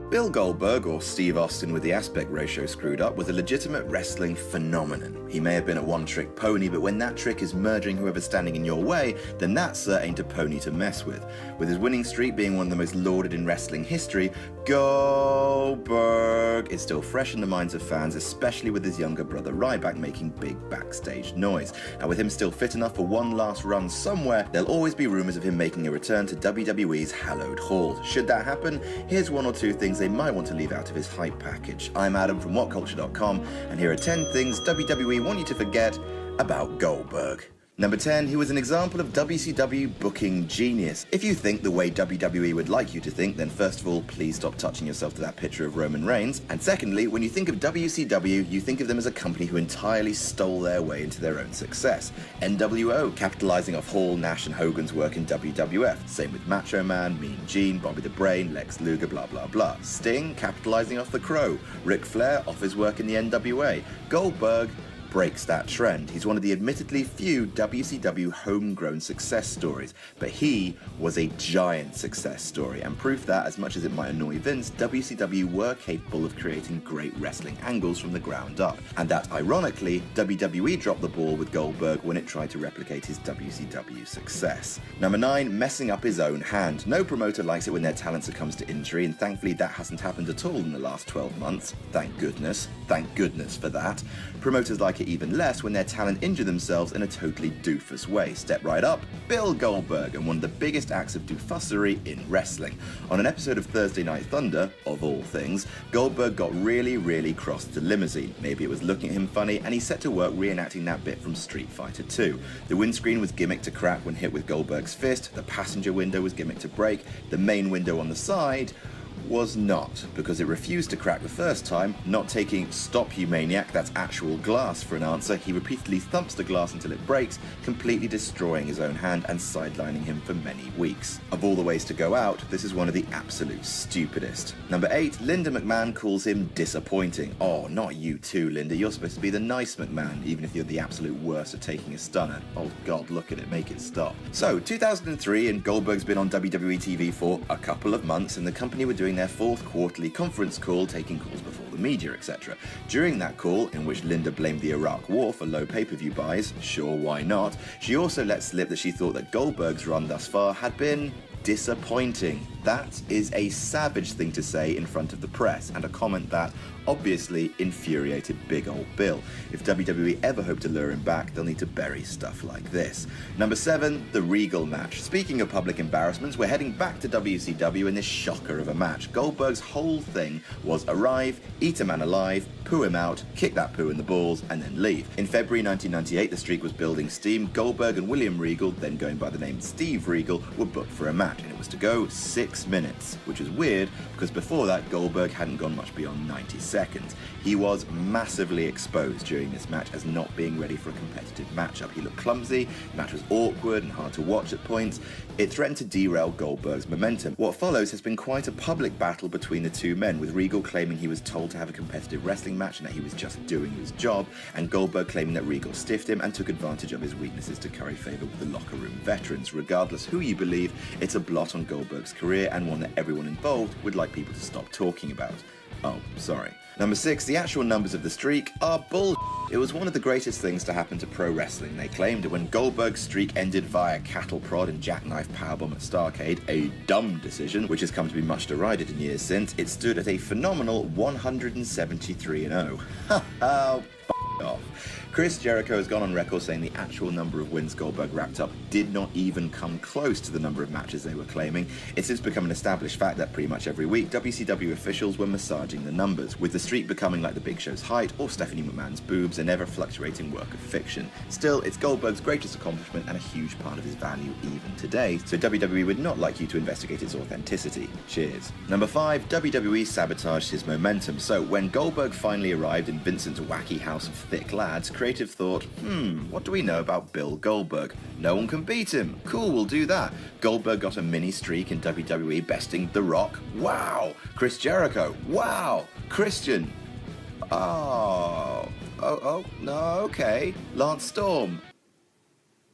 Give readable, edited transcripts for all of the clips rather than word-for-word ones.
Bill Goldberg, or Steve Austin with the aspect ratio screwed up, was a legitimate wrestling phenomenon. He may have been a one-trick pony, but when that trick is murdering whoever's standing in your way, then that, sir, ain't a pony to mess with. With his winning streak being one of the most lauded in wrestling history, Goldberg is still fresh in the minds of fans, especially with his younger brother Ryback making big backstage noise. And with him still fit enough for one last run somewhere, there'll always be rumours of him making a return to WWE's hallowed halls. Should that happen, here's one or two things they might want to leave out of his hype package. I'm Adam from WhatCulture.com, and here are 10 things WWE want you to forget about Goldberg. Number 10, he was an example of WCW booking genius. If you think the way WWE would like you to think, then first of all, please stop touching yourself to that picture of Roman Reigns. And secondly, when you think of WCW, you think of them as a company who entirely stole their way into their own success. NWO, capitalizing off Hall, Nash and Hogan's work in WWF. Same with Macho Man, Mean Gene, Bobby the Brain, Lex Luger, blah blah blah. Sting, capitalizing off The Crow. Ric Flair, off his work in the NWA. Goldberg breaks that trend. He's one of the admittedly few WCW homegrown success stories, but he was a giant success story, and proof that, as much as it might annoy Vince, WCW were capable of creating great wrestling angles from the ground up, and that, ironically, WWE dropped the ball with Goldberg when it tried to replicate his WCW success. Number 9, messing up his own hand. No promoter likes it when their talent succumbs to injury, and thankfully that hasn't happened at all in the last 12 months. Thank goodness for that. Promoters like it even less when their talent injure themselves in a totally doofus way. Step right up, Bill Goldberg, and one of the biggest acts of doofussery in wrestling. On an episode of Thursday Night Thunder, of all things, Goldberg got really cross to limousine. Maybe it was looking at him funny, and he set to work reenacting that bit from Street Fighter 2. The windscreen was gimmicked to crack when hit with Goldberg's fist, the passenger window was gimmicked to break, the main window on the side was not, because it refused to crack the first time. Not taking "Stop you maniac, that's actual glass" for an answer, he repeatedly thumps the glass until it breaks, completely destroying his own hand and sidelining him for many weeks. Of all the ways to go out, this is one of the absolute stupidest. Number 8, Linda McMahon calls him disappointing. Oh, not you too, Linda, you're supposed to be the nice McMahon, even if you're the absolute worst at taking a stunner. Oh god, look at it, make it stop. So, 2003, and Goldberg's been on WWE TV for a couple of months, and the company were doing their 4th quarterly conference call, taking calls before the media, etc. During that call, in which Linda blamed the Iraq War for low pay-per-view buys, sure, why not, she also let slip that she thought that Goldberg's run thus far had been disappointing. That is a savage thing to say in front of the press, and a comment that obviously infuriated big old Bill. If WWE ever hope to lure him back, they'll need to bury stuff like this. Number 7, the Regal match. Speaking of public embarrassments, we're heading back to WCW in this shocker of a match. Goldberg's whole thing was arrive, eat a man alive, poo him out, kick that poo in the balls, and then leave. In February 1998, the streak was building steam. Goldberg and William Regal, then going by the name Steve Regal, were booked for a match, and it was to go 6 minutes, which is weird because before that Goldberg hadn't gone much beyond 90 seconds. He was massively exposed during this match as not being ready for a competitive matchup. He looked clumsy, the match was awkward and hard to watch at points. It threatened to derail Goldberg's momentum. What follows has been quite a public battle between the two men, with Regal claiming he was told to have a competitive wrestling match and that he was just doing his job, and Goldberg claiming that Regal stiffed him and took advantage of his weaknesses to curry favour with the locker room veterans. Regardless who you believe, it's a blot on Goldberg's career, and one that everyone involved would like people to stop talking about. Oh, sorry. Number 6, the actual numbers of the streak are bull. It was one of the greatest things to happen to pro wrestling, they claimed, when Goldberg's streak ended via cattle prod and jackknife powerbomb at Starrcade, a dumb decision, which has come to be much derided in years since. It stood at a phenomenal 173-0. Ha ha, off. Chris Jericho has gone on record saying the actual number of wins Goldberg racked up did not even come close to the number of matches they were claiming. It's since become an established fact that pretty much every week WCW officials were massaging the numbers, with the streak becoming like the Big Show's height or Stephanie McMahon's boobs, an ever-fluctuating work of fiction. Still, it's Goldberg's greatest accomplishment and a huge part of his value even today, so WWE would not like you to investigate its authenticity. Cheers. Number 5, WWE sabotaged his momentum. So when Goldberg finally arrived in Vincent's wacky house of thick lads, creative thought, what do we know about Bill Goldberg? No one can beat him. Cool, we'll do that. Goldberg got a mini streak in WWE, besting The Rock. Wow. Chris Jericho. Wow. Christian. Oh, no, okay. Lance Storm.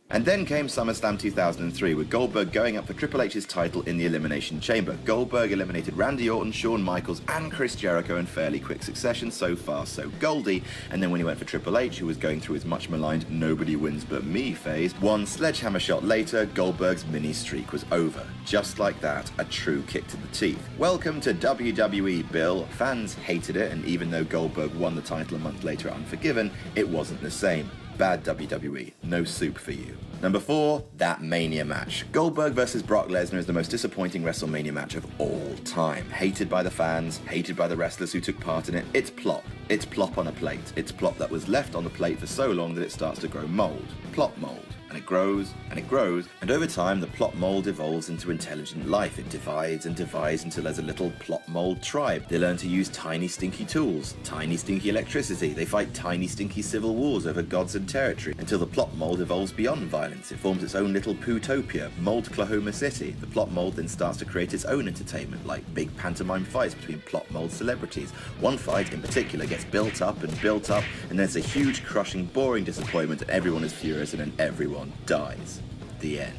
And then came SummerSlam 2003 with Goldberg going up for Triple H's title in the Elimination Chamber. Goldberg eliminated Randy Orton, Shawn Michaels and Chris Jericho in fairly quick succession, so far so Goldie, and then when he went for Triple H, who was going through his much maligned nobody wins but me phase, one sledgehammer shot later, Goldberg's mini streak was over. Just like that, a true kick to the teeth. Welcome to WWE, Bill. Fans hated it, and even though Goldberg won the title a month later at Unforgiven, it wasn't the same. Bad WWE, no soup for you. Number 4, that Mania match. Goldberg versus Brock Lesnar is the most disappointing WrestleMania match of all time. Hated by the fans, hated by the wrestlers who took part in it. It's plop. It's plop on a plate. It's plop that was left on the plate for so long that it starts to grow mold. Plop mold. And it grows, and it grows, and over time the plot mold evolves into intelligent life. It divides and divides until there's a little plot mold tribe. They learn to use tiny stinky tools, tiny stinky electricity. They fight tiny stinky civil wars over gods and territory, until the plot mold evolves beyond violence. It forms its own little Pootopia, Moldclahoma City. The plot mold then starts to create its own entertainment, like big pantomime fights between plot mold celebrities. One fight in particular gets built up, and then it's a huge, crushing, boring disappointment, and everyone is furious, and then everyone dies. The end.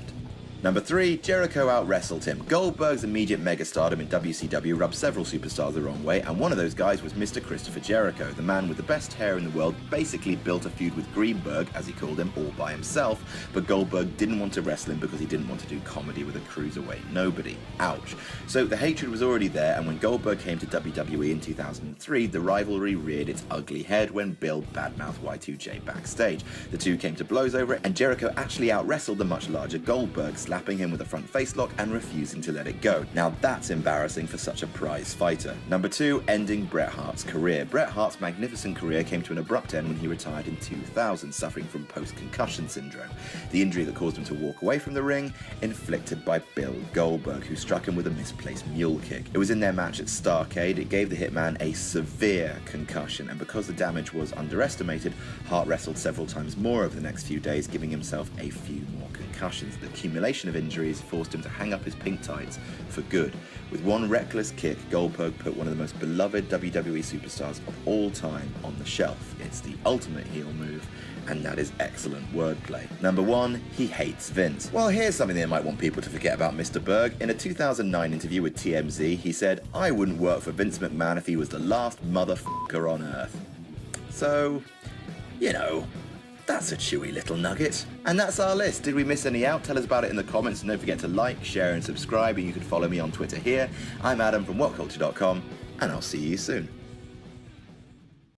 Number 3, Jericho out-wrestled him. Goldberg's immediate megastardom in WCW rubbed several superstars the wrong way, and one of those guys was Mr. Christopher Jericho. The man with the best hair in the world basically built a feud with Greenberg, as he called him, all by himself, but Goldberg didn't want to wrestle him because he didn't want to do comedy with a cruiserweight nobody. Ouch. So the hatred was already there, and when Goldberg came to WWE in 2003, the rivalry reared its ugly head when Bill badmouthed Y2J backstage. The two came to blows over it, and Jericho actually out-wrestled the much larger Goldberg, slapping him with a front facelock and refusing to let it go. Now that's embarrassing for such a prize fighter. Number 2, ending Bret Hart's career. Bret Hart's magnificent career came to an abrupt end when he retired in 2000, suffering from post-concussion syndrome. The injury that caused him to walk away from the ring, inflicted by Bill Goldberg, who struck him with a misplaced mule kick. It was in their match at Starrcade. It gave the Hitman a severe concussion, and because the damage was underestimated, Hart wrestled several times more over the next few days, giving himself a few more concussions. The accumulation of injuries forced him to hang up his pink tights for good. With one reckless kick, Goldberg put one of the most beloved WWE superstars of all time on the shelf. It's the ultimate heel move, and that is excellent wordplay. Number 1, he hates Vince. Well, here's something they might want people to forget about Mr. Berg. In a 2009 interview with TMZ, he said, "I wouldn't work for Vince McMahon if he was the last motherfucker on earth." So, you know, that's a chewy little nugget. And that's our list. Did we miss any out? Tell us about it in the comments, and don't forget to like, share and subscribe, and you can follow me on Twitter here. I'm Adam from WhatCulture.com, and I'll see you soon.